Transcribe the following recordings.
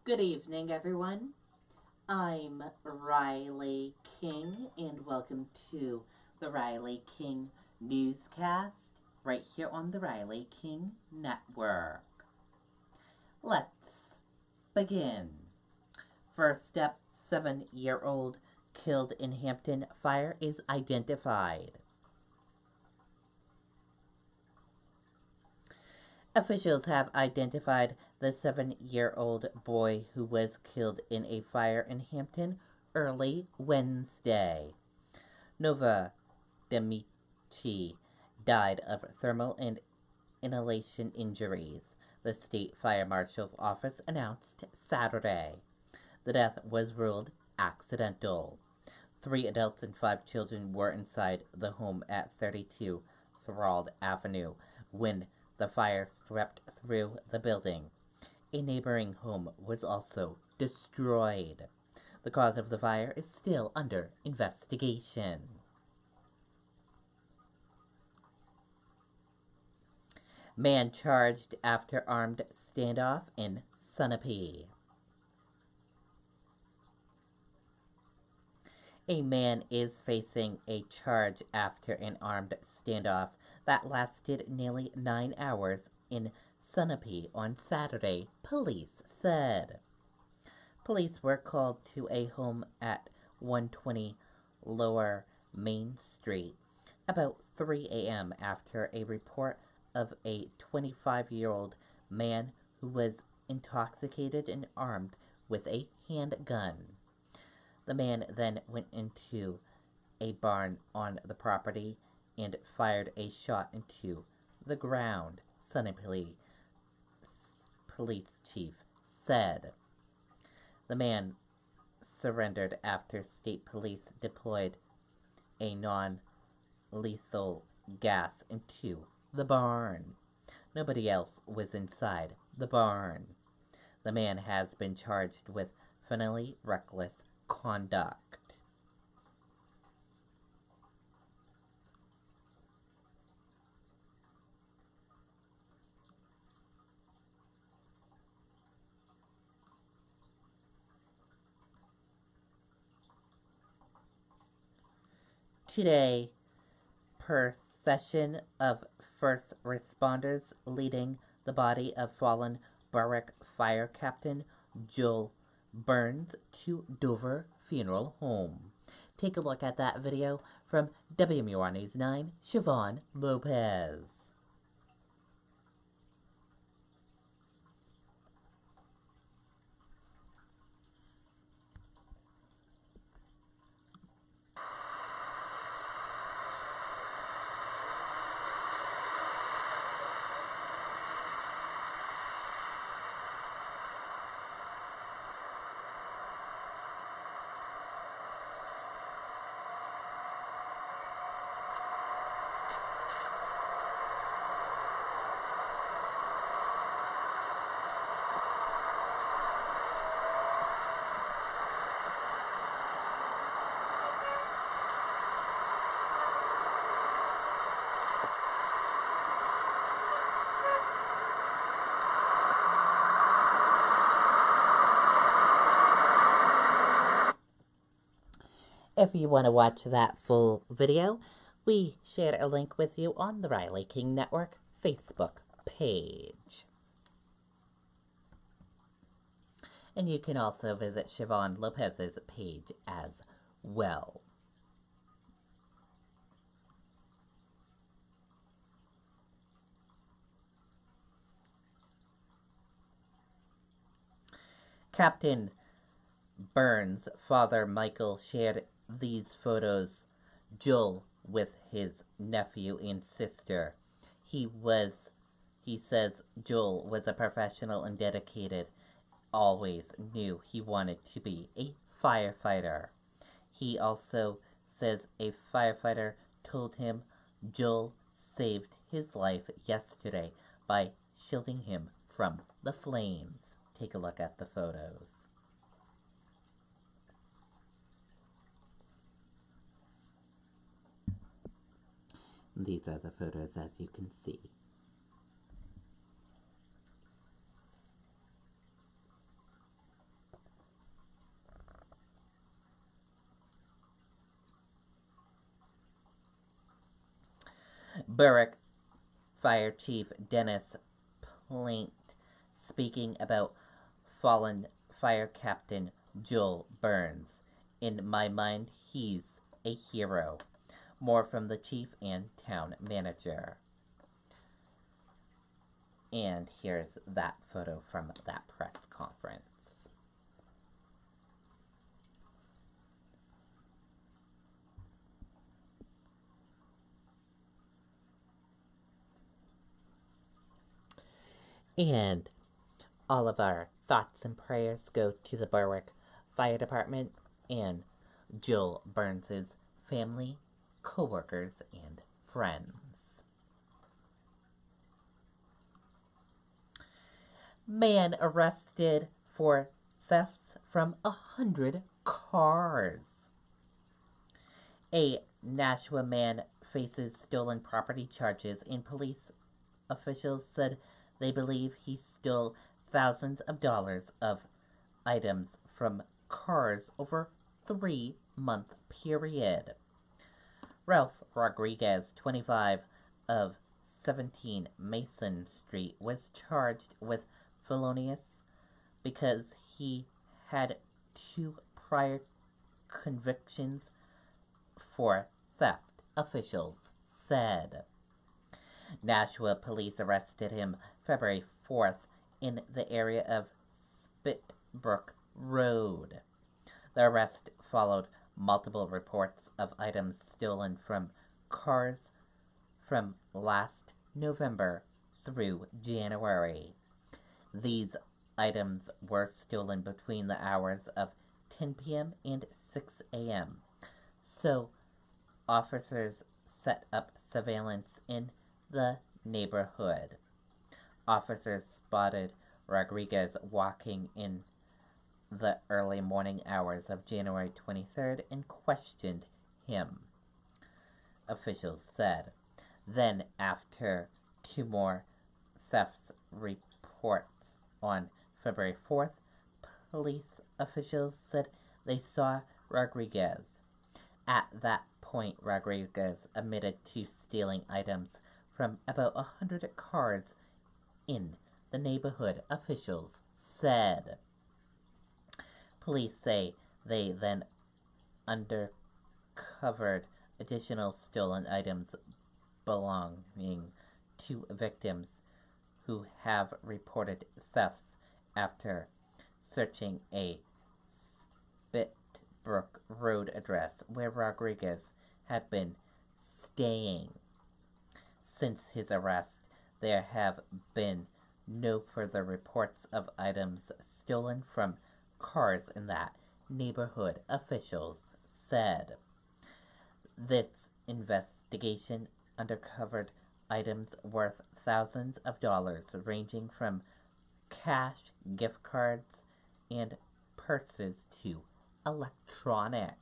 Good evening, everyone. I'm Riley King, and welcome to the Riley King Newscast right here on the Riley King Network. Let's begin. First up, 7-year-old killed in Hampton fire is identified. Officials have identified the 7-year-old boy who was killed in a fire in Hampton early Wednesday. Nova Demichi died of thermal and inhalation injuries, the state fire marshal's office announced Saturday. The death was ruled accidental. 3 adults and 5 children were inside the home at 32 Thrald Avenue when the fire swept through the building. A neighboring home was also destroyed. The cause of the fire is still under investigation. Man charged after armed standoff in Sunapee. A man is facing a charge after an armed standoff that lasted nearly 9 hours in Sunapee on Saturday, police said. Police were called to a home at 120 Lower Main Street about 3 a.m. after a report of a 25-year-old man who was intoxicated and armed with a handgun. The man then went into a barn on the property and fired a shot into the ground, Sunapee police chief said. The man surrendered after state police deployed a non-lethal gas into the barn. Nobody else was inside the barn. The man has been charged with felony reckless conduct. Today, procession of first responders leading the body of fallen Berwick Fire Captain Joel Burns to Dover Funeral Home. Take a look at that video from WMUR News 9, Siobhan Lopez. If you want to watch that full video, we shared a link with you on the Riley King Network Facebook page. And you can also visit Siobhan Lopez's page as well. Captain Burns' father Michael shared these photos, Joel with his nephew and sister. He says Joel was a professional and dedicated, always knew he wanted to be a firefighter. He also says a firefighter told him Joel saved his life yesterday by shielding him from the flames. Take a look at the photos. These are the photos as you can see. Berwick Fire Chief Dennis Plaint speaking about fallen fire captain Joel Burns. In my mind, he's a hero. More from the chief and town manager. And here's that photo from that press conference. And all of our thoughts and prayers go to the Berwick Fire Department and Joel Burns' family, co-workers, and friends. Man arrested for thefts from 100 cars. A Nashua man faces stolen property charges, and police officials said they believe he stole thousands of dollars of items from cars over a 3-month period. Ralph Rodriguez, 25, of 17 Mason Street, was charged with felonious because he had 2 prior convictions for theft, officials said. Nashua police arrested him February 4th in the area of Spitbrook Road. The arrest followed multiple reports of items stolen from cars from last November through January. These items were stolen between the hours of 10 p.m. and 6 a.m. So, officers set up surveillance in the neighborhood. Officers spotted Rodriguez walking in the early morning hours of January 23rd and questioned him, officials said. Then, after 2 more thefts reports on February 4th, police officials said they saw Rodriguez. At that point, Rodriguez admitted to stealing items from about 100 cars in the neighborhood, officials said. Police say they then uncovered additional stolen items belonging to victims who have reported thefts after searching a Spitbrook Road address where Rodriguez had been staying. Since his arrest, there have been no further reports of items stolen from cars in that neighborhood, officials said. This investigation uncovered items worth thousands of dollars, ranging from cash, gift cards, and purses to electronics.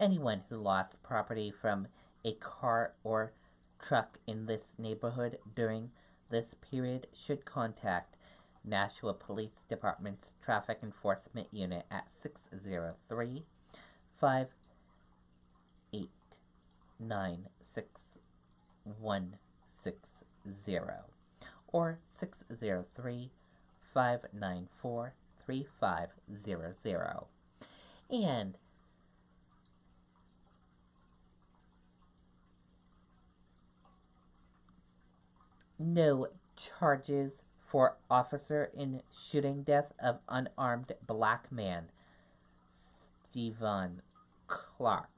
Anyone who lost property from a car or truck in this neighborhood during this period should contact Nashua Police Department's Traffic Enforcement Unit at 603-589-6160 or 603-594-3500. And no charges for officer in shooting death of unarmed black man, Stephen Clark.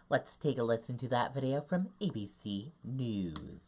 Let's take a listen to that video from ABC News.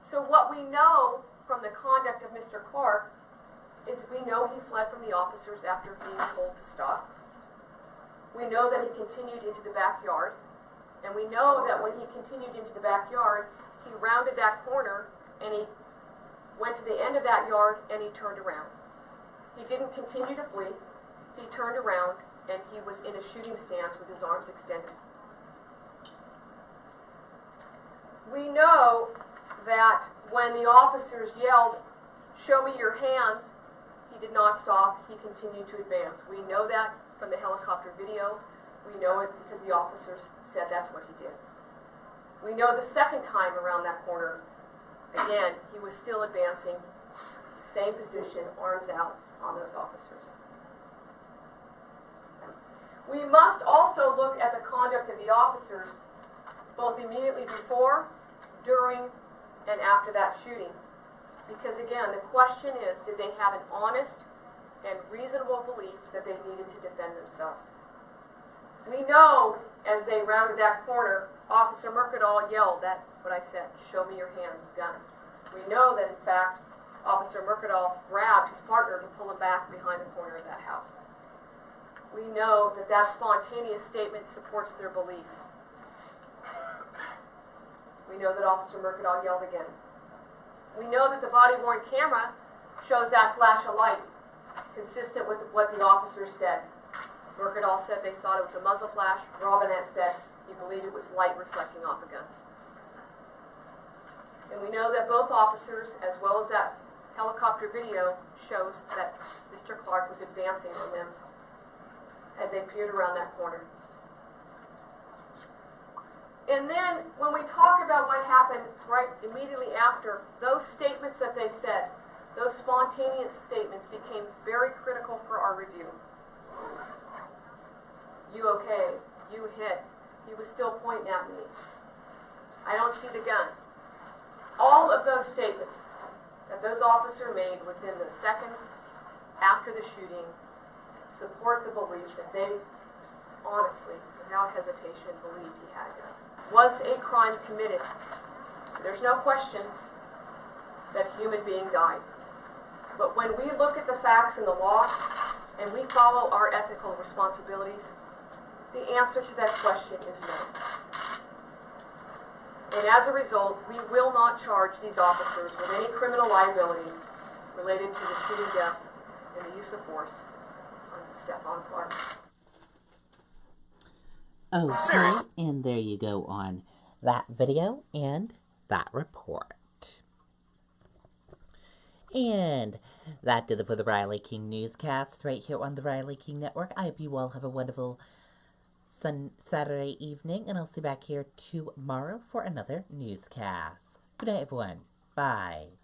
So what we know from the conduct of Mr. Clark is we know he fled from the officers after being told to stop. We know that he continued into the backyard. And we know that when he continued into the backyard, he rounded that corner and he went to the end of that yard and he turned around. He didn't continue to flee. He turned around and he was in a shooting stance with his arms extended. We know that when the officers yelled, "Show me your hands," he did not stop. He continued to advance. We know that from the helicopter video. We know it because the officers said that's what he did. We know the second time around that corner, again, he was still advancing, same position, arms out on those officers. We must also look at the conduct of the officers, both immediately before, during, and after that shooting. Because again, the question is, did they have an honest and reasonable belief that they needed to defend themselves? We know, as they rounded that corner, Officer Mercadal yelled that, what I said, "Show me your hands, gun." We know that, in fact, Officer Mercadal grabbed his partner to pull him back behind the corner of that house. We know that that spontaneous statement supports their belief. We know that Officer Mercadal yelled again. We know that the body-worn camera shows that flash of light, consistent with what the officers said. Mercadal said they thought it was a muzzle flash. Robinette said he believed it was light reflecting off a gun. And we know that both officers, as well as that helicopter video, shows that Mr. Clark was advancing on them as they peered around that corner. And then, when we talk about what happened right immediately after, those statements that they said, those spontaneous statements became very critical for our review. "You okay? You hit. He was still pointing at me. I don't see the gun." All of those statements that those officers made within the seconds after the shooting support the belief that they honestly, without hesitation, believed he had a gun. Was a crime committed? There's no question that a human being died. But when we look at the facts and the law, and we follow our ethical responsibilities, the answer to that question is no. And as a result, we will not charge these officers with any criminal liability related to the shooting death and the use of force on Stephon Clark. Okay, and there you go on that video and that report. And that did it for the Riley King Newscast right here on the Riley King Network. I hope you all have a wonderful Saturday evening, and I'll see you back here tomorrow for another newscast. Good night, everyone. Bye.